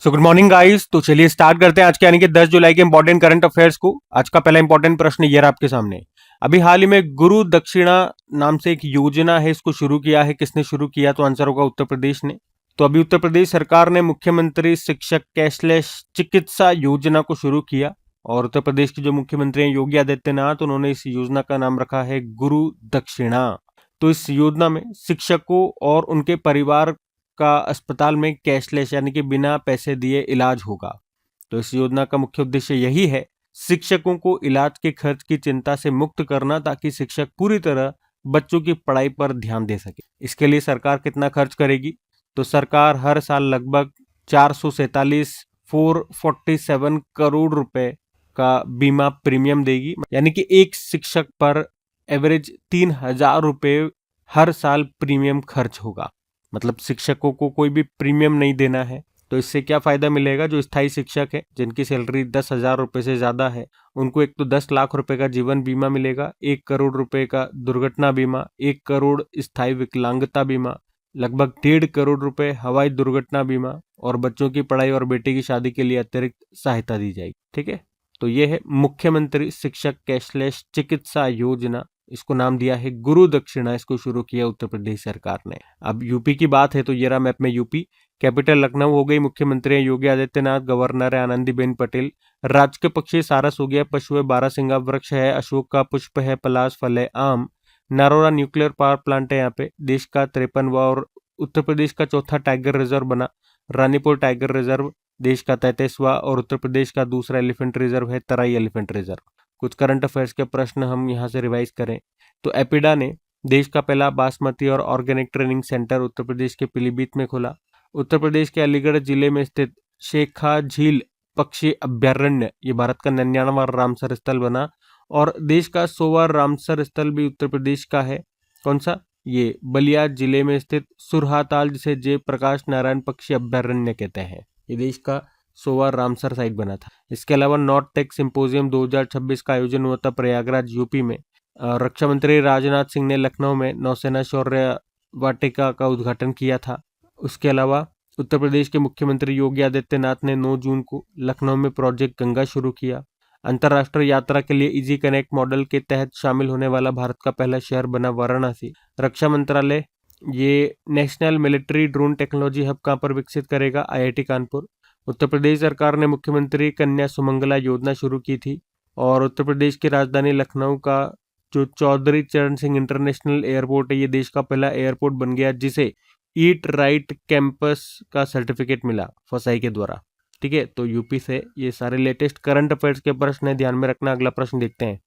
Good morning guys. तो चलिए start करते हैं आज के यानी कि 10 जुलाई के इंपॉर्टेंट करंट अफेयर्स को। आज का पहला इंपॉर्टेंट प्रश्न ये रहा आपके सामने। अभी हाल ही में गुरु दक्षिणा नाम से एक योजना है, इसको शुरू किया है। किसने शुरू किया? तो आंसर होगा उत्तर प्रदेश ने। तो अभी उत्तर प्रदेश सरकार ने मुख्यमंत्री शिक्षक कैशलेस चिकित्सा योजना को शुरू किया और उत्तर प्रदेश के जो मुख्यमंत्री हैं योगी आदित्यनाथ, उन्होंने इस योजना का नाम रखा है गुरु दक्षिणा। तो इस योजना में शिक्षकों और उनके परिवार का अस्पताल में कैशलेस यानी कि बिना पैसे दिए इलाज होगा। तो इस योजना का मुख्य उद्देश्य यही है, शिक्षकों को इलाज के खर्च की चिंता से मुक्त करना, ताकि शिक्षक पूरी तरह बच्चों की पढ़ाई पर ध्यान दे सके। इसके लिए सरकार कितना खर्च करेगी? तो सरकार हर साल लगभग 447 करोड़ रुपए का बीमा प्रीमियम देगी, यानी कि एक शिक्षक पर एवरेज 3,000 रुपए हर साल प्रीमियम खर्च होगा। मतलब शिक्षकों को कोई भी प्रीमियम नहीं देना है। तो इससे क्या फायदा मिलेगा? जो स्थायी शिक्षक है जिनकी सैलरी 10,000 रुपए से ज्यादा है, उनको एक तो 10 लाख रुपए का जीवन बीमा मिलेगा, 1 करोड़ रुपए का दुर्घटना बीमा, 1 करोड़ स्थायी विकलांगता बीमा, लगभग 1.5 करोड़ रुपए हवाई दुर्घटना बीमा, और बच्चों की पढ़ाई और बेटे की शादी के लिए अतिरिक्त सहायता दी जाएगी। ठीक है, तो ये है मुख्यमंत्री शिक्षक कैशलेस चिकित्सा योजना। इसको नाम दिया है गुरु दक्षिणा। इसको शुरू किया उत्तर प्रदेश सरकार ने। अब यूपी की बात है तो ये रहा मैप में यूपी। कैपिटल लखनऊ हो गई, मुख्यमंत्री है योगी आदित्यनाथ, गवर्नर है आनंदीबेन पटेल, राजकीय पक्षी सारस हो गया, पशु है बारहसिंगा, वृक्ष है अशोक का, पुष्प है पलाश, फल है आम, नरोरा न्यूक्लियर पावर प्लांट है यहाँ पे। देश का 53वां और उत्तर प्रदेश का चौथा टाइगर रिजर्व बना। रानीपुर टाइगर रिजर्व देश का 33वां और उत्तर प्रदेश का दूसरा एलिफेंट रिजर्व है तराई एलिफेंट रिजर्व। कुछ करंट अफेयर्स के प्रश्न हम यहाँ से रिवाइज करें तो एपिडा ने देश का पहला बासमती और organic training centre Uttar Pradesh के पीलीभीत में खोला। उत्तर प्रदेश के अलीगढ़ जिले में स्थित शेखा झील पक्षी अभ्यारण्य ये भारत का 99वां रामसर स्थल बना। और देश का 100वां रामसर स्थल भी उत्तर प्रदेश का है। कौन सा? ये बलिया जिले में स्थित सुरहाताल, जिसे जयप्रकाश नारायण पक्षी अभ्यारण्य कहते हैं। ये देश का 100वां रामसर साइट बना था। इसके अलावा नॉर्थ टेक सिंपोजियम 2026 का आयोजन हुआ था प्रयागराज यूपी में। रक्षा मंत्री राजनाथ सिंह ने लखनऊ में नौसेना शौर्य वाटिका का उद्घाटन किया था। उसके अलावा उत्तर प्रदेश के मुख्यमंत्री योगी आदित्यनाथ ने 9 जून को लखनऊ में प्रोजेक्ट गंगा शुरू किया। अंतर्राष्ट्रीय यात्रा के लिए इजी कनेक्ट मॉडल के तहत शामिल होने वाला भारत का पहला शहर बना वाराणसी। रक्षा मंत्रालय ये national military drone technology hub कहाँ पर विकसित करेगा? IIT कानपुर। उत्तर प्रदेश सरकार ने मुख्यमंत्री कन्या सुमंगला योजना शुरू की थी। और उत्तर प्रदेश की राजधानी लखनऊ का जो चौधरी चरण सिंह इंटरनेशनल एयरपोर्ट है, ये देश का पहला एयरपोर्ट बन गया जिसे ईट राइट कैंपस का सर्टिफिकेट मिला फसाई के द्वारा। ठीक है, तो यूपी से ये सारे लेटेस्ट करंट अफेयर्स के प्रश्न है, ध्यान में रखना। अगला प्रश्न देखते हैं।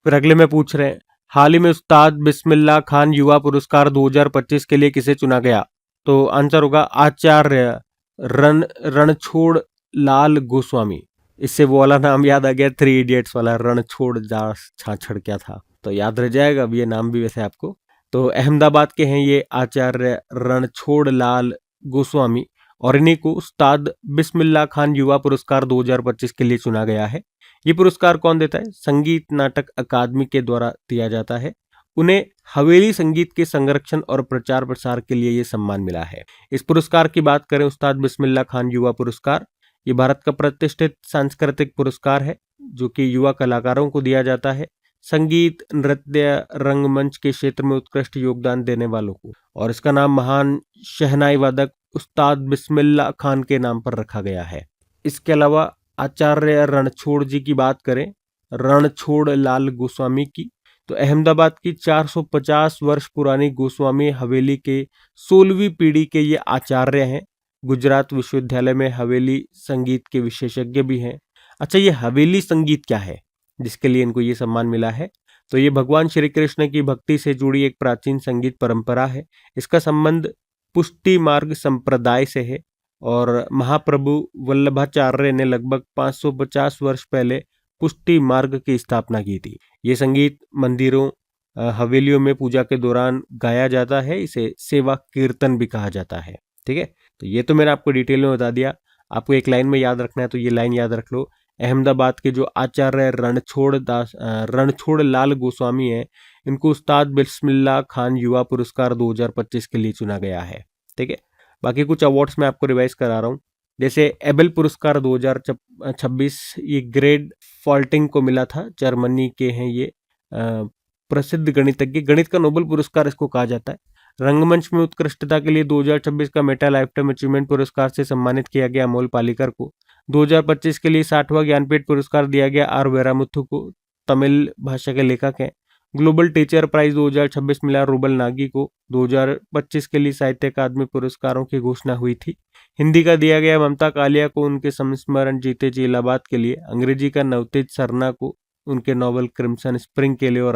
फिर अगले में पूछ रहे हैं, हाल ही में उस्ताद बिस्मिल्लाह खान युवा पुरस्कार 2025 के लिए किसे चुना गया? तो आंसर होगा आचार्य रणछोड़ लाल गोस्वामी। इससे वो वाला नाम याद आ गया, 3 इडियट्स वाला, रणछोड़ दास छाछड़ क्या था, तो याद रह जाएगा अब ये नाम भी वैसे आपको। तो अहमदाबाद के हैं ये आचार्य रणछोड़ लाल गोस्वामी, और इन्हीं को उस्ताद बिस्मिल्लाह खान युवा पुरस्कार 2025 के लिए चुना गया है। ये पुरस्कार कौन देता है? संगीत नाटक अकादमी के द्वारा दिया जाता है। उन्हें हवेली संगीत के संरक्षण और प्रचार प्रसार के लिए ये सम्मान मिला है। इस पुरस्कार की बात करें, उस्ताद बिस्मिल्लाह खान युवा पुरस्कार, ये भारत का प्रतिष्ठित सांस्कृतिक पुरस्कार है जो कि युवा कलाकारों को दिया जाता है, संगीत, नृत्य, रंगमंच के क्षेत्र में उत्कृष्ट योगदान देने वालों को। और इसका नाम महान शहनाई वादक उस्ताद बिस्मिल्लाह खान के नाम पर रखा गया है। इसके अलावा आचार्य रणछोड़ जी की बात करें, रणछोड़ लाल गोस्वामी की, तो अहमदाबाद की 450 वर्ष पुरानी गोस्वामी हवेली के 16वीं पीढ़ी के ये आचार्य हैं। गुजरात विश्वविद्यालय में हवेली संगीत के विशेषज्ञ भी हैं। अच्छा, ये हवेली संगीत क्या है जिसके लिए इनको ये सम्मान मिला है? तो ये भगवान श्री कृष्ण की भक्ति से जुड़ी एक प्राचीन संगीत परंपरा है। इसका संबंध पुष्टि मार्ग संप्रदाय से है। और महाप्रभु वल्लभाचार्य ने लगभग 550 वर्ष पहले पुष्टि मार्ग की स्थापना की थी। ये संगीत मंदिरों, हवेलियों में पूजा के दौरान गाया जाता है। इसे सेवा कीर्तन भी कहा जाता है। ठीक है, तो ये तो मैंने आपको डिटेल में बता दिया। आपको एक लाइन में याद रखना है तो ये लाइन याद रख लो, अहमदाबाद के जो आचार्य रणछोड़ लाल गोस्वामी है, इनको उस्ताद बिस्मिल्लाह खान युवा पुरस्कार 2025 के लिए चुना गया है। ठीक है, बाकी कुछ अवार्ड्स मैं आपको रिवाइज करा रहा हूँ। जैसे एबेल पुरस्कार 2026 ये ग्रेड फॉल्टिंग को मिला था, जर्मनी के हैं ये प्रसिद्ध गणितज्ञ, गणित का नोबेल पुरस्कार इसको कहा जाता है। रंगमंच में उत्कृष्टता के लिए 2026 का मेटा लाइफटाइम अचीवमेंट पुरस्कार से सम्मानित किया गया अमोल पालेकर को। 2025 के लिए 60वां ज्ञानपीठ पुरस्कार दिया गया आर वेरामुथु को, तमिल भाषा के लेखक हैं। ग्लोबल टीचर प्राइज 2026 मिला रूबल नागी को। 2025 के लिए साहित्य अकादमी पुरस्कारों की घोषणा हुई थी। हिंदी का दिया गया ममता कालिया को उनके संस्मरण जीते जी इलाहाबाद के लिए। अंग्रेजी का नवतेज सरना को उनके नॉवल क्रिम्सन स्प्रिंग के लिए, और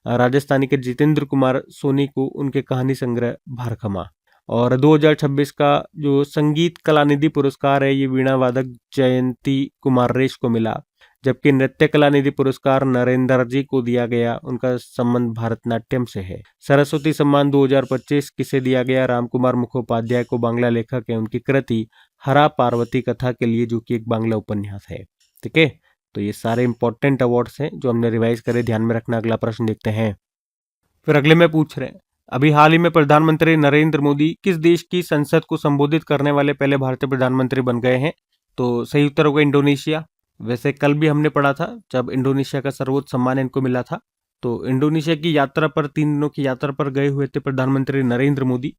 राजस्थानी के जितेंद्र कुमार सोनी को उनके कहानी संग्रह भारखमा। और 2026 का जो संगीत कलानिधि पुरस्कार है ये वीणा वादक जयंती कुमार रेश को मिला, जबकि नृत्य कलानिधि पुरस्कार नरेंद्र जी को दिया गया, उनका संबंध भारतनाट्यम से है। सरस्वती सम्मान 2025 किसे दिया गया? रामकुमार मुखोपाध्याय को, बांग्ला लेखक है, उनकी कृति हरा पार्वती कथा के लिए, जो कि एक बांग्ला उपन्यास है। ठीक है, तो ये सारे इंपॉर्टेंट अवार्ड्स हैं जो हमने रिवाइज करे, ध्यान में रखना। अगला प्रश्न देखते हैं। फिर अगले में पूछ रहे हैं, अभी हाल ही में प्रधानमंत्री नरेंद्र मोदी किस देश की संसद को संबोधित करने वाले पहले भारतीय प्रधानमंत्री बन गए हैं? तो सही उत्तर होगा इंडोनेशिया। वैसे कल भी हमने पढ़ा था जब इंडोनेशिया का सर्वोच्च सम्मान इनको मिला था। तो इंडोनेशिया की यात्रा पर, 3 दिनों की यात्रा पर गए हुए थे प्रधानमंत्री नरेंद्र मोदी,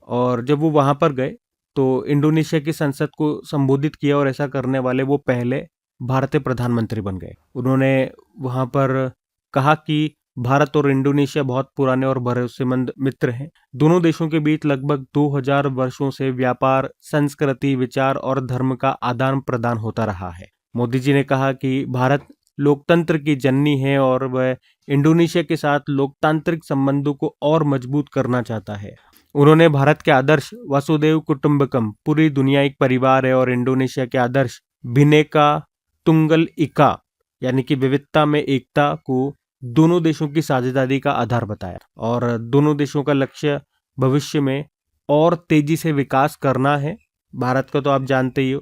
और जब वो वहां पर गए तो इंडोनेशिया की संसद को संबोधित किया, और ऐसा करने वाले वो पहले भारतीय प्रधानमंत्री बन गए। उन्होंने वहां पर कहा कि भारत और इंडोनेशिया बहुत पुराने और भरोसेमंद मित्र हैं। दोनों देशों के बीच लगभग 2000 वर्षों से व्यापार, संस्कृति, विचार और धर्म का आदान प्रदान होता रहा है। मोदी जी ने कहा कि भारत लोकतंत्र की जननी है और वह इंडोनेशिया के साथ लोकतांत्रिक संबंधों को और मजबूत करना चाहता है। उन्होंने भारत के आदर्श वसुदेव कुटुंबकम, पूरी दुनिया एक परिवार है, और इंडोनेशिया के आदर्श भिन्नेका तुंगल इका, यानी कि विविधता में एकता को दोनों देशों की साझेदारी का आधार बताया। और दोनों देशों का लक्ष्य भविष्य में और तेजी से विकास करना है। भारत का तो आप जानते ही हो,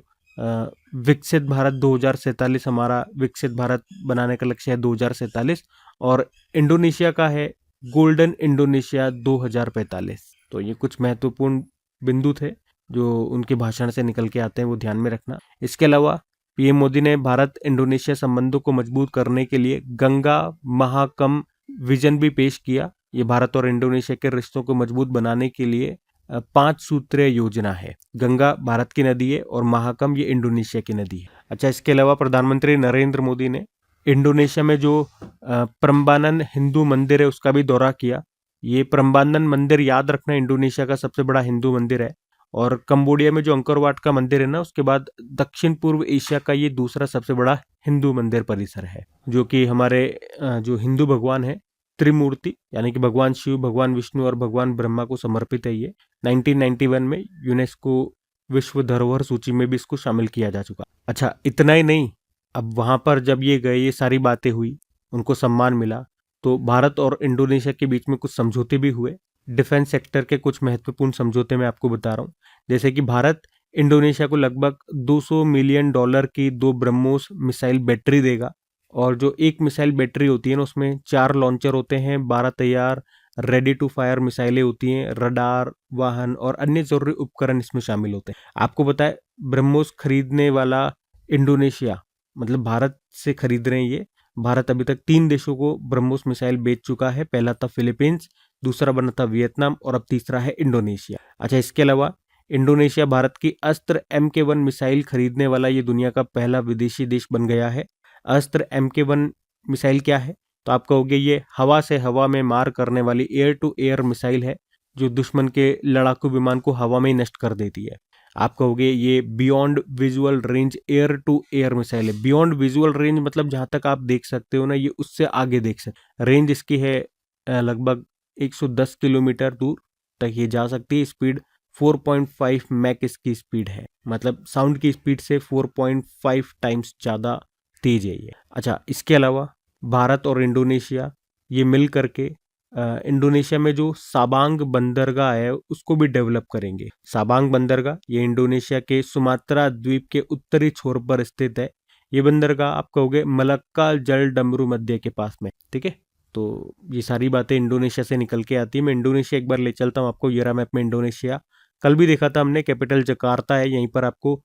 विकसित भारत 2047 हमारा विकसित भारत बनाने का लक्ष्य है 2047, और इंडोनेशिया का है गोल्डन इंडोनेशिया 2045। तो ये कुछ महत्वपूर्ण बिंदु थे जो उनके भाषण से निकल के आते हैं, वो ध्यान में रखना। इसके अलावा पीएम मोदी ने भारत इंडोनेशिया संबंधों को मजबूत करने के लिए गंगा महाकम विजन भी पेश किया। ये भारत और इंडोनेशिया के रिश्तों को मजबूत बनाने के लिए 5 सूत्रीय योजना है। गंगा भारत की नदी है और महाकम ये इंडोनेशिया की नदी है। अच्छा, इसके अलावा प्रधानमंत्री नरेंद्र मोदी ने इंडोनेशिया में जो प्रम्बानन हिंदू मंदिर है उसका भी दौरा किया। ये प्रम्बानन मंदिर, याद रखना, इंडोनेशिया का सबसे बड़ा हिंदू मंदिर है, और कंबोडिया में जो अंकोर वाट का मंदिर है ना, उसके बाद दक्षिण पूर्व एशिया का ये दूसरा सबसे बड़ा हिंदू मंदिर परिसर है, जो कि हमारे जो हिंदू भगवान है त्रिमूर्ति, यानी कि भगवान शिव, भगवान विष्णु और भगवान ब्रह्मा को समर्पित है। ये 1991 में यूनेस्को विश्व धरोहर सूची में भी इसको शामिल किया जा चुका। अच्छा, इतना ही नहीं, अब वहां पर जब ये गए, ये सारी बातें हुई, उनको सम्मान मिला, तो भारत और इंडोनेशिया के बीच में कुछ समझौते भी हुए। डिफेंस सेक्टर के कुछ महत्वपूर्ण समझौते मैं आपको बता रहा हूँ। जैसे कि भारत इंडोनेशिया को लगभग $200 मिलियन की 2 ब्रह्मोस मिसाइल बैटरी देगा, और जो एक मिसाइल बैटरी होती है ना, उसमें 4 लॉन्चर होते हैं, 12 तैयार रेडी टू फायर मिसाइलें होती हैं, रडार, वाहन और अन्य जरूरी उपकरण इसमें शामिल होते हैं। आपको बताए, ब्रह्मोस खरीदने वाला इंडोनेशिया, मतलब भारत से खरीद रहे हैं ये। भारत अभी तक 3 देशों को ब्रह्मोस मिसाइल बेच चुका है। पहला था फिलीपींस, दूसरा बना था वियतनाम, और अब तीसरा है इंडोनेशिया। अच्छा, इसके अलावा इंडोनेशिया भारत की अस्त्र MK1 मिसाइल खरीदने वाला ये दुनिया का पहला विदेशी देश बन गया है। अस्त्र MK1 मिसाइल क्या है? तो आप कहोगे ये हवा से हवा में मार करने वाली एयर टू एयर मिसाइल है, जो दुश्मन के लड़ाकू विमान को हवा में ही नष्ट कर देती है। आप कहोगे ये beyond visual range air to air missile है। बियॉन्ड विजुअल रेंज मतलब जहां तक आप देख सकते हो ना, ये उससे आगे देख सकते। रेंज इसकी है लगभग 110 किलोमीटर दूर तक ये जा सकती है। स्पीड 4.5 मैक इसकी स्पीड है, मतलब साउंड की स्पीड से 4.5 टाइम्स ज़्यादा तेज है ये। अच्छा, इसके अलावा भारत और इंडोनेशिया ये मिल करके इंडोनेशिया में जो साबांग बंदरगाह है उसको भी डेवलप करेंगे। साबांग बंदरगाह ये इंडोनेशिया के सुमात्रा द्वीप के उत्तरी छोर पर स्थित है। ये बंदरगाह आप कहोगे मलक्का जल डमरू मध्य के पास में। ठीक है, तो ये सारी बातें इंडोनेशिया से निकल के आती है। मैं इंडोनेशिया एक बार ले चलता हूँ आपको। ये रहा मैप में इंडोनेशिया कल भी देखा था हमने, कैपिटल जकार्ता है, यहीं पर आपको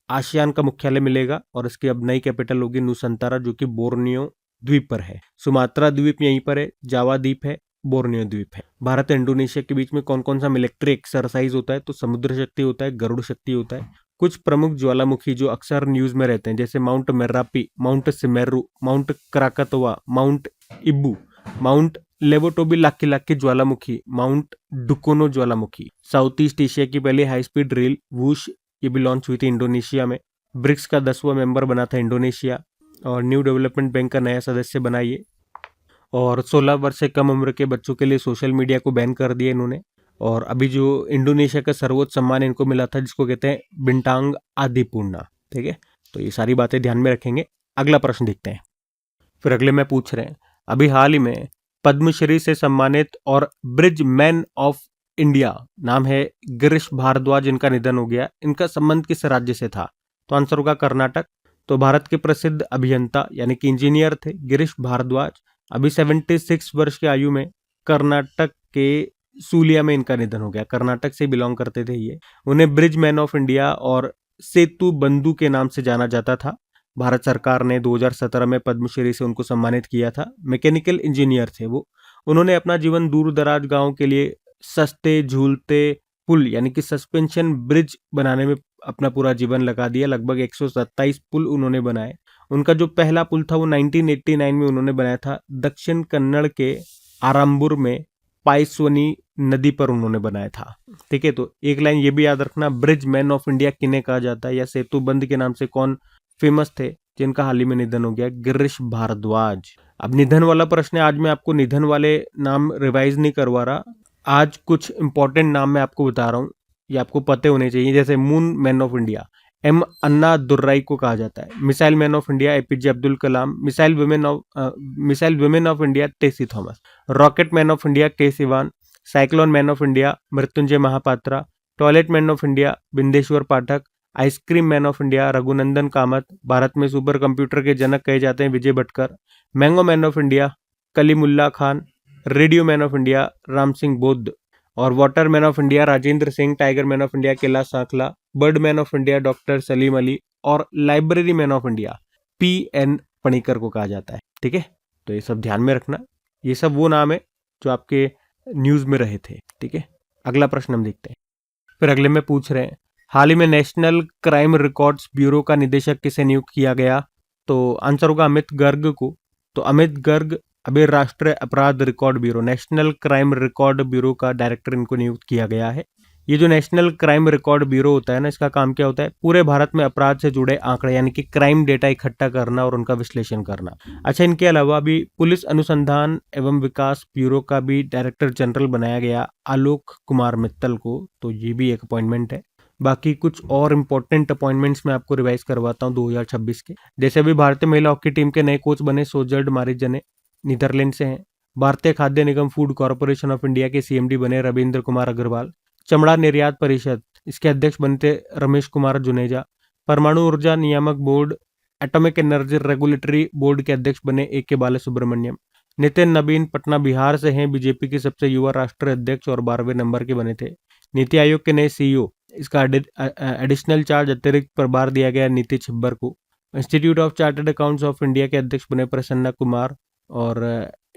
आसियान का मुख्यालय मिलेगा और इसकी अब नई कैपिटल होगी नुसंतारा, जो कि बोर्नियो द्वीप पर है। सुमात्रा द्वीप यहीं पर है, जावा द्वीप है, बोर्नियो द्वीप है। भारत और इंडोनेशिया के बीच में कौन कौन सा मिलिट्री एक्सरसाइज होता है? तो समुद्र शक्ति होता है, गरुड़ शक्ति होता है। कुछ प्रमुख ज्वालामुखी जो अक्सर न्यूज में रहते हैं, जैसे Mount Merapi, Mount Semeru, Mount Krakatoa, Mount Ibu, Mount Lewotobi Laki Laki ज्वालामुखी, माउंट डुकोनो ज्वालामुखी। साउथ ईस्ट एशिया की पहली हाई स्पीड रेल वूश, ये भी लॉन्च हुई थी इंडोनेशिया में। ब्रिक्स का 10वां मेंबर बना था इंडोनेशिया और न्यू डेवलपमेंट बैंक का नया सदस्य बना ये। और 16 वर्ष से कम उम्र के बच्चों के लिए सोशल मीडिया को बैन कर दिया इन्होंने। और अभी जो इंडोनेशिया का सर्वोच्च सम्मान इनको मिला था, जिसको कहते हैं बिंटांग आदिपूर्णा। ठीक है, तो ये सारी बातें ध्यान में रखेंगे। अगला प्रश्न देखते हैं। फिर अगले में पूछ रहे हैं, अभी हाल ही में पद्मश्री से सम्मानित और ब्रिज मैन ऑफ इंडिया नाम है गिरीश भारद्वाज, इनका निधन हो गया। इनका संबंध किस राज्य से था? तो आंसर होगा कर्नाटक। तो भारत के प्रसिद्ध अभियंता यानी कि इंजीनियर थे गिरीश भारद्वाज। अभी 76 वर्ष की आयु में कर्नाटक के सूलिया में इनका निधन हो गया। कर्नाटक से बिलोंग करते थे ये। उन्हें ब्रिज मैन ऑफ इंडिया और सेतु बंधु के नाम से जाना जाता था। भारत सरकार ने 2017 में पद्मश्री से उनको सम्मानित किया था। मैकेनिकल इंजीनियर थे वो। उन्होंने अपना जीवन दूर दराज गांव के लिए सस्ते झूलते पुल यानी कि सस्पेंशन ब्रिज बनाने में अपना पूरा जीवन लगा दिया। लगभग 127 पुल उन्होंने बनाए। उनका जो पहला पुल था वो 1989 में उन्होंने बनाया था। दक्षिण कन्नड़ के आरंबुर में पाइस्वनी नदी पर उन्होंने बनाया था। ठीक है, तो एक लाइन ये भी याद रखना, ब्रिज मैन ऑफ इंडिया किन्हें कहा जाता है या सेतु बंद के नाम से कौन फेमस थे, जिनका हाल ही में निधन हो गया? गिरीश भारद्वाज। अब निधन वाला प्रश्न है, आज मैं आपको निधन वाले नाम रिवाइज नहीं करवा रहा। आज कुछ इंपॉर्टेंट नाम मैं आपको बता रहा हूँ, ये आपको पते होने चाहिए। जैसे moon man of India M Annadurai को कहा जाता है। Missile man of India APJ Abdul Kalam. Missile women of India Tessy Thomas. Rocket man of India K Sivan. Cyclone man of India Mrityunjay Mohapatra. Toilet man of India Bindeshwar Pathak. Ice cream man of India Raghunandan Kamath. Bharat में super computer के जनक कहे जाते हैं Vijay Bhatkar. Mango man of India Kaleemullah Khan. Radio man of India Ram Singh Bodh. और water man of India Rajendra Singh. Tiger man of India Kailash Sankhla. Bird man of India doctor Salim Ali. और library man of India PN Panikkar को कहा जाता है। ठीक है, तो ये सब ध्यान में रखना। ये सब वो नाम है जो आपके न्यूज में रहे थे। ठीक है, अगला प्रश्न हम देखते हैं। फिर अगले में पूछ रहे हैं, हाल ही में नेशनल क्राइम रिकॉर्ड्स ब्यूरो का निदेशक किसे नियुक्त किया गया? तो आंसर होगा अमित गर्ग को। तो अमित गर्ग अभी राष्ट्रीय अपराध record bureau national crime record bureau का डायरेक्टर इनको नियुक्त किया गया है। ये जो नेशनल क्राइम रिकॉर्ड ब्यूरो होता है ना, इसका काम क्या होता है? पूरे भारत में अपराध से जुड़े आंकड़े यानी कि क्राइम डेटा इकट्ठा करना और उनका विश्लेषण करना। अच्छा, इनके अलावा भी पुलिस अनुसंधान एवं विकास ब्यूरो का भी डायरेक्टर जनरल बनाया गया आलोक कुमार मित्तल को। तो ये भी एक अपॉइंटमेंट है। बाकी कुछ और इंपॉर्टेंट अपॉइंटमेंट्स मैं आपको रिवाइज करवाता हूँ 2026 के। जैसे अभी भारतीय महिला हॉकी टीम के नए कोच बने सोजर्ड मारिजने, नीदरलैंड से हैं। भारतीय खाद्य निगम फूड कॉर्पोरेशन ऑफ इंडिया के CMD बने रविंद्र कुमार अग्रवाल। चमड़ा निर्यात परिषद, इसके अध्यक्ष बनते रमेश कुमार जुनेजा। परमाणु ऊर्जा नियामक board atomic energy regulatory board के अध्यक्ष बने AK बालासुब्रमण्यम। नितिन नवीन पटना बिहार से हैं, बीजेपी के सबसे युवा राष्ट्रीय अध्यक्ष और 12वें नंबर के बने थे। नीति आयोग के नए CEO, इसका एडिशनल चार्ज अतिरिक्त प्रभार दिया गया नीति छिब्बर को। Institute of chartered accounts of India के अध्यक्ष बने प्रसन्ना कुमार। और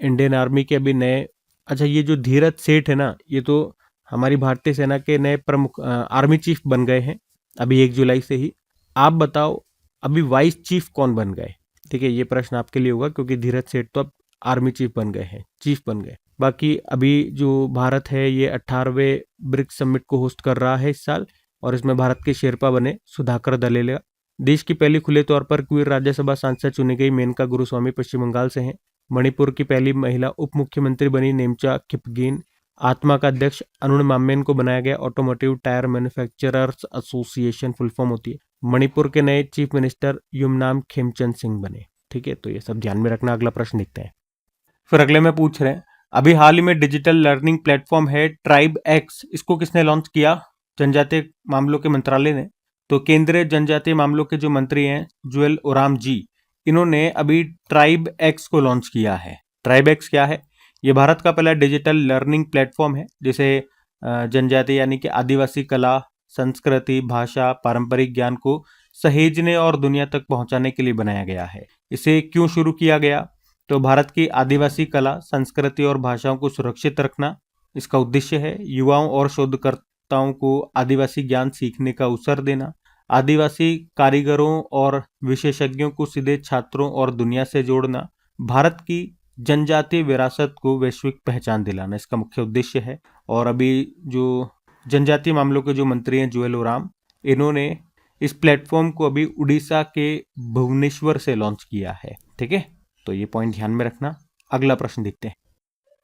इंडियन आर्मी के अभी नए, अच्छा ये जो धीरज सेठ है ना, ये तो हमारी भारतीय सेना के नए प्रमुख आर्मी चीफ बन गए हैं अभी 1 जुलाई से ही। आप बताओ अभी वाइस चीफ कौन बन गए? ठीक है, ये प्रश्न आपके लिए होगा क्योंकि धीरज सेठ तो अब आर्मी चीफ बन गए हैं, चीफ बन गए। बाकी अभी जो भारत है ये 18वें ब्रिक्स समिट को होस्ट कर रहा है इस साल और इसमें भारत के शेरपा बने सुधाकर दलेला। देश की पहली खुले तौर पर क्वीर राज्यसभा सांसद चुनी गई मेनका गुरुस्वामी पश्चिम बंगाल से हैं। मणिपुर की पहली महिला उप मुख्यमंत्री बनी नेमचा किपगेन। आत्मा का अध्यक्ष अरुण मामेन को बनाया गया। Automotive tyre manufacturers association full form होती है। मणिपुर के नए चीफ मिनिस्टर युमनाम खेमचंद सिंह बने। ठीक है, तो ये सब ध्यान में रखना। अगला प्रश्न देखते हैं। फिर अगले में पूछ रहे हैं, अभी हाल ही में डिजिटल लर्निंग प्लेटफॉर्म है ट्राइब एक्स, इसको किसने लॉन्च किया? जनजातीय मामलों के मंत्रालय ने। तो केंद्रीय जनजातीय मामलों के जो मंत्री हैं जुएल ओराम जी, इन्होंने अभी ट्राइब एक्स को लॉन्च किया है। ट्राइब एक्स क्या है? ये भारत का पहला डिजिटल लर्निंग प्लेटफॉर्म है जिसे जनजाति यानी कि आदिवासी कला, संस्कृति, भाषा, पारंपरिक ज्ञान को सहेजने और दुनिया तक पहुंचाने के लिए बनाया गया है। इसे क्यों शुरू किया गया? तो भारत की आदिवासी कला, संस्कृति और भाषाओं को सुरक्षित रखना इसका उद्देश्य है। युवाओं और शोधकर्ताओं को आदिवासी ज्ञान सीखने का अवसर देना, आदिवासी कारीगरों और विशेषज्ञों को सीधे छात्रों और दुनिया से जोड़ना, भारत की जनजातीय विरासत को वैश्विक पहचान दिलाना इसका मुख्य उद्देश्य है। और अभी जो जनजातीय मामलों के जो मंत्री हैं जुएल ओराम, इन्होंने इस प्लेटफॉर्म को अभी उड़ीसा के भुवनेश्वर से लॉन्च किया है। ठीक है, तो ये पॉइंट ध्यान में रखना। अगला प्रश्न देखते हैं।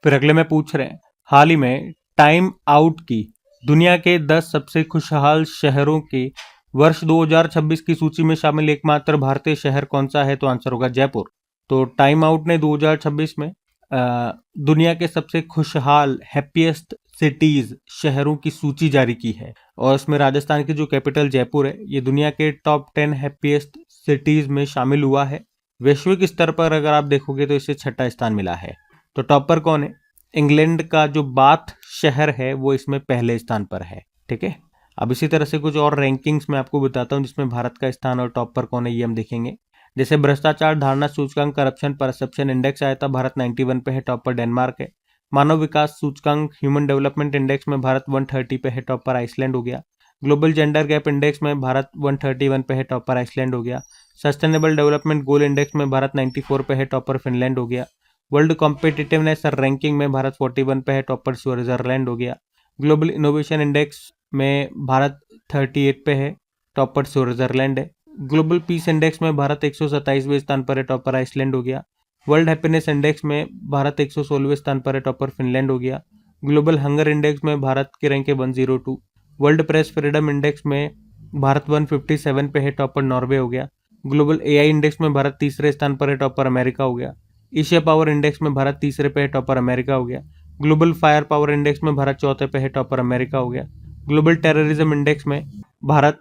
फिर अगले में पूछ रहे हैं, हाल ही में टाइम आउट की दुनिया के 10 सबसे खुशहाल शहरों के वर्ष 2026 की सूची में शामिल एकमात्र भारतीय शहर कौन सा है? तो आंसर होगा जयपुर। तो टाइम आउट ने 2026 में दुनिया के सबसे खुशहाल हैप्पीएस्ट सिटीज शहरों की सूची जारी की है और इसमें राजस्थान की जो कैपिटल जयपुर है ये दुनिया के टॉप 10 हैप्पीएस्ट सिटीज में शामिल हुआ है। वैश्विक स्तर पर अगर आप देखोगे तो इसे 6ठा स्थान मिला है। तो टॉप पर कौन है? इंग्लैंड का जो बाथ शहर है वो इसमें पहले स्थान पर है। ठीक है, अब इसी तरह से कुछ और रैंकिंग्स मैं आपको बताता हूँ जिसमें भारत का स्थान और टॉप पर कौन है ये हम देखेंगे। जैसे भ्रष्टाचार धारणा सूचकांक करप्शन परसेप्शन इंडेक्स आया था, भारत 91 पे है, टॉप पर डेनमार्क है। मानव विकास सूचकांक ह्यूमन डेवलपमेंट इंडेक्स में भारत 130 पे है, टॉप पर आइसलैंड हो गया। ग्लोबल जेंडर गैप इंडेक्स में भारत 131 पे है, टॉप पर आइसलैंड हो गया। सस्टेनेबल डेवलपमेंट गोल इंडेक्स में भारत 94 पे है, टॉप पर फिनलैंड हो गया। वर्ल्ड कॉम्पिटिटिवनेस रैंकिंग में भारत 41 पे है, टॉप पर स्विट्जरलैंड हो गया। ग्लोबल इनोवेशन इंडेक्स में भारत 38 पे है, टॉप पर स्विट्जरलैंड है। ग्लोबल पीस इंडेक्स में भारत 127वें स्थान पर है, टॉप पर आइसलैंड हो गया। वर्ल्ड हैप्पीनेस इंडेक्स में भारत 116वें स्थान पर है, टॉप पर फिनलैंड हो गया। ग्लोबल हंगर इंडेक्स में भारत की रैंक है 102। वर्ल्ड प्रेस फ्रीडम इंडेक्स में भारत 157 पे है, टॉप पर नॉर्वे हो गया। ग्लोबल एआई इंडेक्स में भारत तीसरे स्थान पर है, टॉप पर अमेरिका हो गया। एशिया पावर इंडेक्स में भारत तीसरे पे है, टॉप पर अमेरिका हो गया। ग्लोबल फायर पावर इंडेक्स में भारत चौथे पे है, टॉप पर अमेरिका हो गया। ग्लोबल टेररिज्म इंडेक्स में भारत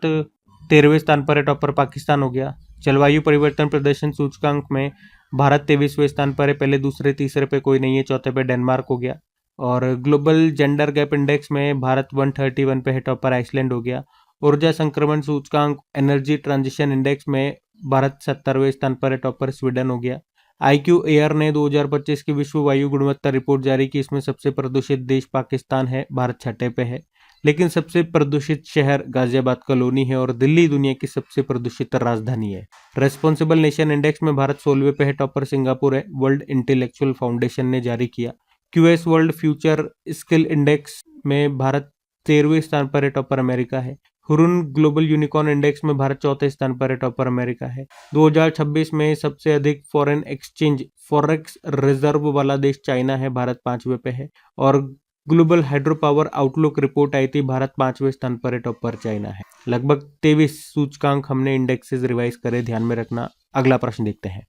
13वें स्थान पर है, टॉप पर पाकिस्तान हो गया। जलवायु परिवर्तन प्रदर्शन सूचकांक में भारत 23वें स्थान पर है, पहले दूसरे तीसरे पे कोई नहीं है, चौथे पे डेनमार्क हो गया। और ग्लोबल जेंडर गैप इंडेक्स में भारत 131 पे है, टॉप पर आइसलैंड हो गया। ऊर्जा संक्रमण सूचकांक एनर्जी ट्रांजिशन इंडेक्स में भारत 70वें स्थान पर है, टॉप पर स्वीडन हो गया। IQ एयर ने 2025 की विश्व वायु गुणवत्ता रिपोर्ट जारी की, इसमें सबसे प्रदूषित देश पाकिस्तान है, भारत 6ठे पे है। लेकिन सबसे प्रदूषित शहर गाजियाबाद कॉलोनी है और दिल्ली दुनिया की सबसे प्रदूषित राजधानी है। रेस्पॉन्सिबल नेशन इंडेक्स में भारत 16वें पे है, टॉप पर सिंगापुर है, वर्ल्ड इंटेलेक्चुअल फाउंडेशन ने जारी किया। QS world future skill index में भारत 13वें स्थान पर है, टॉप पर अमेरिका है। हुरुन ग्लोबल यूनिकॉर्न इंडेक्स में भारत चौथे स्थान पर है, टॉप पर अमेरिका है। 2026 में सबसे अधिक फॉरेन एक्सचेंज फॉरेक्स रिजर्व वाला देश चाइना है, भारत 5वें पे है। और global hydro power outlook report आई थी, भारत 5वें स्थान पर है, टॉप पर चाइना है। लगभग 23 सूचकांक हमने इंडेक्सेस रिवाइज करे, ध्यान में रखना। अगला प्रश्न देखते हैं।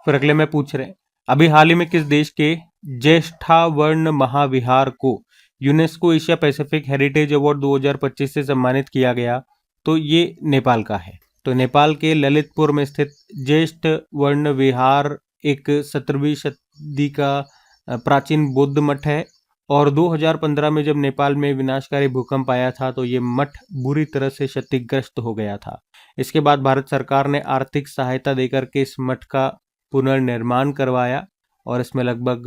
फिर अगले में पूछ रहे हैं, अभी हाल ही में किस देश के ज्येष्ठावर्ण महाविहार को UNESCO Asia Pacific heritage award 2025 से सम्मानित किया गया? तो ये नेपाल का है। तो नेपाल के ललितपुर में स्थित ज्येष्ठ वर्ण विहार एक 17वीं शताब्दी का प्राचीन बौद्ध मठ है और 2015 में जब नेपाल में विनाशकारी भूकंप आया था तो ये मठ बुरी तरह से क्षतिग्रस्त हो गया था। इसके बाद भारत सरकार ने आर्थिक सहायता देकर के इस मठ का पुनर्निर्माण करवाया और इसमें लगभग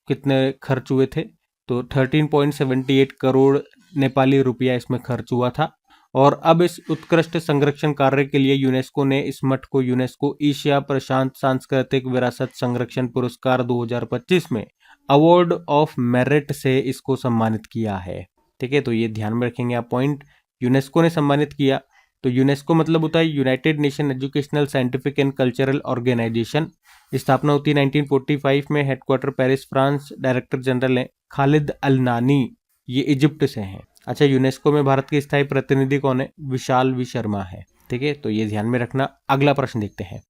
कितने खर्च हुए थे? तो 13.78 करोड़ नेपाली रुपया इसमें खर्च हुआ था। और अब इस उत्कृष्ट संरक्षण कार्य के लिए यूनेस्को ने इस मठ को यूनेस्को एशिया प्रशांत सांस्कृतिक विरासत संरक्षण पुरस्कार 2025 में अवार्ड ऑफ मेरिट से इसको सम्मानित किया है। ठीक है, तो ये ध्यान में रखेंगे आप पॉइंट, यूनेस्को ने सम्मानित किया। तो यूनेस्को मतलब होता है United Nation Educational Scientific and Cultural Organization. स्थापना होती है 1945 में, headquarter Paris France. Director general है खालिद अल नानी, ये इजिप्ट से हैं। अच्छा, यूनेस्को में भारत के स्थायी प्रतिनिधि कौन है? विशाल वी शर्मा है। ठीक है, तो ये ध्यान में रखना। अगला प्रश्न देखते हैं।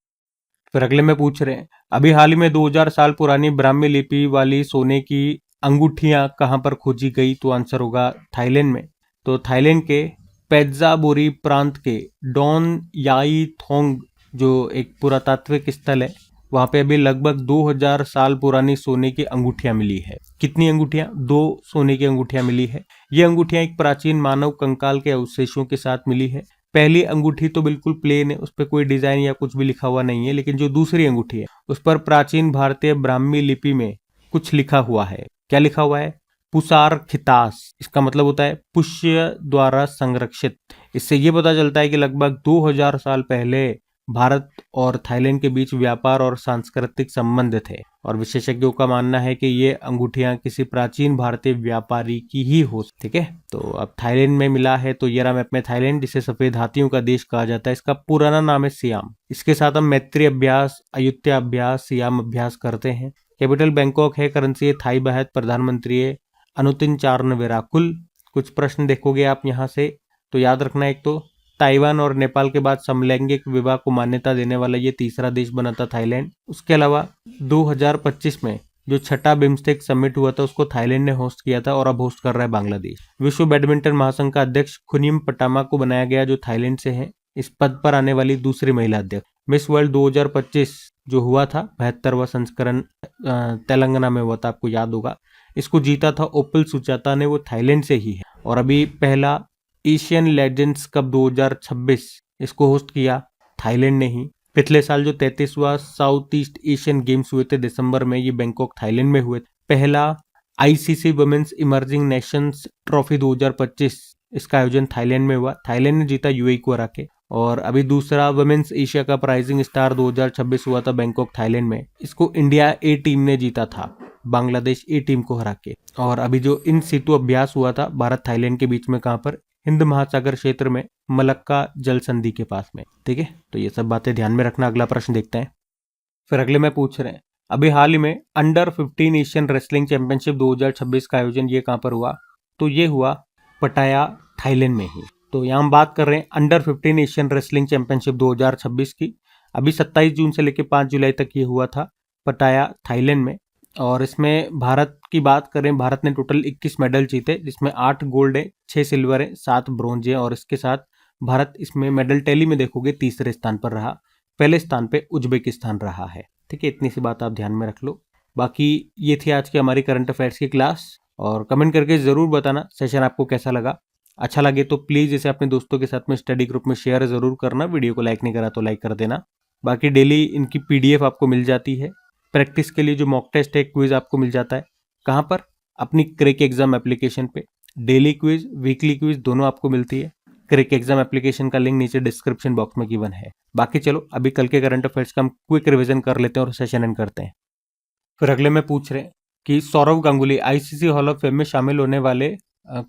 फिर अगले में पूछ रहे हैं, अभी हाल ही में 2000 साल पुरानी ब्राह्मी लिपि वाली सोने की अंगूठियां कहां पर खोजी गई? तो आंसर होगा थाईलैंड में। तो थाईलैंड के पेट्जाबुरी प्रांत के डोन याई थोंग जो एक पुरातात्विक स्थल है वहां पे अभी लगभग 2000 साल पुरानी सोने की अंगूठियां मिली है। कितनी अंगूठियां? 2 सोने की अंगूठियां मिली है। ये अंगूठियां एक प्राचीन मानव कंकाल के अवशेषों के साथ मिली है। पहली अंगूठी तो बिल्कुल प्लेन है, उस पर कोई डिजाइन या कुछ भी लिखा हुआ नहीं है, लेकिन जो दूसरी अंगूठी है उस पर प्राचीन भारतीय ब्राह्मी लिपि में कुछ लिखा हुआ है। क्या लिखा हुआ है? पुसार खितास। इसका मतलब होता है पुष्य द्वारा संरक्षित। इससे ये पता चलता है कि लगभग 2000 साल पहले भारत और थाईलैंड के बीच व्यापार और सांस्कृतिक संबंध थे, और विशेषज्ञों का मानना है कि ये अंगूठियां किसी प्राचीन भारतीय व्यापारी की ही हो। ठीक है, तो अब थाईलैंड में मिला है, तो ये रहा मैप में थाईलैंड, जिसे सफेद हाथियों का देश कहा जाता है। इसका पुराना नाम है सियाम। इसके साथ हम मैत्री अभ्यास, अयुत्या अभ्यास, सियाम अभ्यास करते हैं। कैपिटल बैंकॉक है, करेंसी है थाई बाहत, प्रधानमंत्री है अनुतिन चारनविराकुल। कुछ प्रश्न देखोगे आप यहाँ से तो याद रखना, एक तो ताइवान और नेपाल के बाद समलैंगिक विवाह को मान्यता देने वाला ये तीसरा देश बना था थाईलैंड। उसके अलावा 2025 में जो छठा बिम्स्टेक समिट हुआ था उसको थाईलैंड ने होस्ट किया था, और अब होस्ट कर रहा है बांग्लादेश। विश्व बैडमिंटन महासंघ का अध्यक्ष खुनिम पटामा को बनाया गया, जो थाईलैंड से है। इस पद पर आने वाली दूसरी महिला अध्यक्ष। मिस वर्ल्ड 2025 जो हुआ था 72वां संस्करण तेलंगाना में हुआ था, आपको याद होगा। इसको जीता था ओपल सुचाता ने, वो थाईलैंड से ही है। और अभी पहला एशियन लेजेंड्स कप 2026 इसको होस्ट किया थाईलैंड ने ही। पिछले साल जो 33वां साउथ ईस्ट एशियन गेम्स हुए थे दिसंबर में, ये बैंकॉक थाईलैंड में हुए। पहला ICC women's emerging nations trophy 2025 इसका आयोजन थाईलैंड में हुआ। थाईलैंड ने जीता यूएई को हरा के। और अभी दूसरा women's Asia cup rising star 2026 हुआ था बैंकॉक थाईलैंड में। इसको इंडिया ए टीम ने जीता था बांग्लादेश ए टीम को हरा के। और अभी जो इन सितु अभ्यास हुआ था भारत थाईलैंड के बीच में, कहां पर? हिंद महासागर क्षेत्र में, मलक्का जल संधि के पास में। ठीक है, तो ये सब बातें ध्यान में रखना। अगला प्रश्न देखते हैं। फिर अगले में पूछ रहे हैं, अभी हाल ही में अंडर 15 एशियन रेसलिंग चैंपियनशिप 2026 का आयोजन ये कहां पर हुआ? तो ये हुआ पटाया थाईलैंड में ही। तो यहाँ हम बात कर रहे हैं अंडर 15 एशियन रेसलिंग चैंपियनशिप 2026 की। अभी 27 जून से लेकर 5 जुलाई तक ये हुआ था पटाया थाईलैंड में। और इसमें भारत की बात करें, भारत ने टोटल 21 मेडल जीते, जिसमें 8 गोल्ड है, 6 सिल्वर है, 7 ब्रॉन्ज है। और इसके साथ भारत इसमें मेडल टैली में देखोगे तीसरे स्थान पर रहा। पहले स्थान पे उज्बेकिस्तान रहा है। ठीक है, इतनी सी बात आप ध्यान में रख लो। बाकी ये थी आज की हमारी करंट अफेयर्स की क्लास। और कमेंट करके जरूर बताना सेशन आपको कैसा लगा। अच्छा लगे तो प्लीज इसे अपने दोस्तों के साथ में स्टडी ग्रुप में शेयर जरूर करना। वीडियो को लाइक नहीं करा तो लाइक कर देना। बाकी डेली इनकी पीडीएफ आपको मिल जाती है। प्रैक्टिस के लिए जो मॉक टेस्ट है, क्विज आपको मिल जाता है। कहाँ पर? अपनी क्रैक एग्जाम एप्लीकेशन पे। डेली क्विज, वीकली क्विज दोनों आपको मिलती है। क्रैक एग्जाम एप्लीकेशन का लिंक नीचे डिस्क्रिप्शन बॉक्स में गिवन है। बाकी चलो अभी कल के करंट अफेयर्स का हम क्विक रिवीजन कर लेते हैं और सेशन एंड करते हैं। फिर अगले में पूछ रहे हैं कि Sourav Ganguly ICC hall of fame में शामिल होने वाले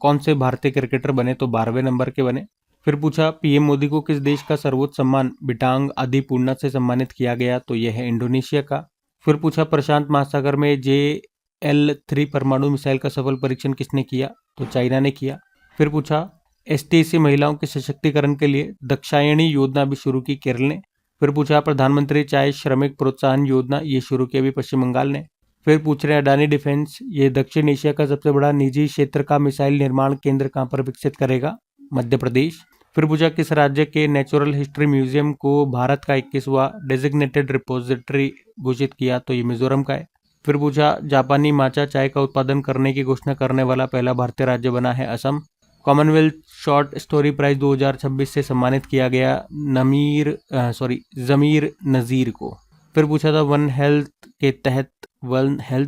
कौन से भारतीय क्रिकेटर बने? तो 12वें नंबर के बने। फिर पूछा पीएम मोदी को किस देश का सर्वोच्च सम्मान बिटांग आदि पूर्णा से सम्मानित किया गया? तो यह है इंडोनेशिया का। फिर पूछा प्रशांत महासागर में JL-3 परमाणु मिसाइल का सफल परीक्षण किसने किया? तो चाइना ने किया। फिर पूछा STC महिलाओं के सशक्तिकरण के लिए दक्षायणी योजना भी शुरू की केरल ने। फिर पूछा प्रधानमंत्री चाय श्रमिक प्रोत्साहन योजना, ये शुरू की अभी पश्चिम बंगाल ने। फिर पूछ रहे अडानी डिफेंस, ये दक्षिण एशिया का सबसे बड़ा निजी क्षेत्र का मिसाइल निर्माण केंद्र कहाँ पर विकसित करेगा? मध्य प्रदेश। फिर पूछा किस राज्य के नेचुरल हिस्ट्री म्यूजियम को भारत का 21वां डेजिग्नेटेड रिपोजिटरी घोषित किया? तो ये मिजोरम का है। फिर पूछा जापानी माचा चाय का उत्पादन करने की घोषणा करने वाला पहला भारतीय राज्य बना है Assam. Commonwealth short story prize 2026 से सम्मानित किया गया जमीर नजीर को। फिर पूछा था वन हेल्थ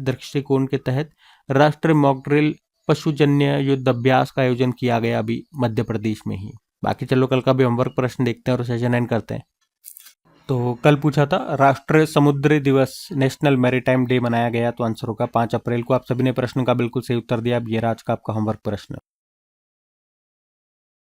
दृष्टिकोण के तहत राष्ट्रीय मॉक ड्रिल पशुजन्य युद्ध अभ्यास का आयोजन किया गया अभी मध्य प्रदेश में ही। बाकी चलो कल का भी होमवर्क प्रश्न देखते हैं और सेशन एंड करते हैं। तो कल पूछा था राष्ट्रीय समुद्री दिवस नेशनल मैरीटाइम डे मनाया गया, तो आंसर होगा 5 अप्रैल को। आप सभी ने प्रश्न का बिल्कुल सही उत्तर दिया। अब ये आज का आपका होमवर्क प्रश्न।